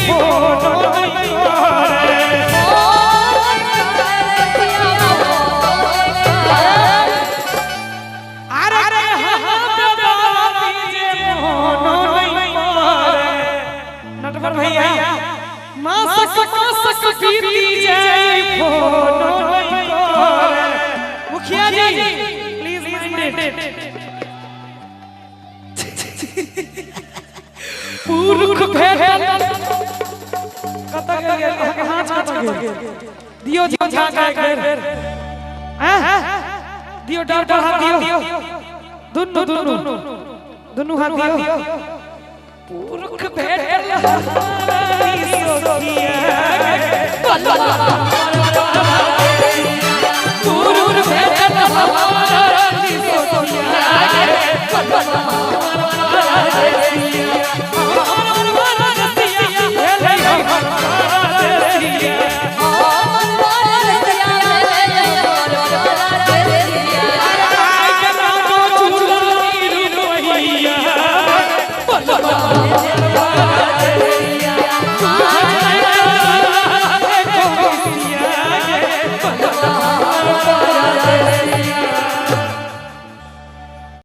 phone नहीं करे अरे हाथ दबा दीजिए फोन नहीं करे नटवर भैया मासक बीती जाए फोन नहीं करे मुखिया जी प्लीज माइंडेड पुरख भेटल कत गेल कहां छाछ गेल दियो जी झाका गेल हैं दियो डर हाथ दियो दुनु हाथ दियो पूरा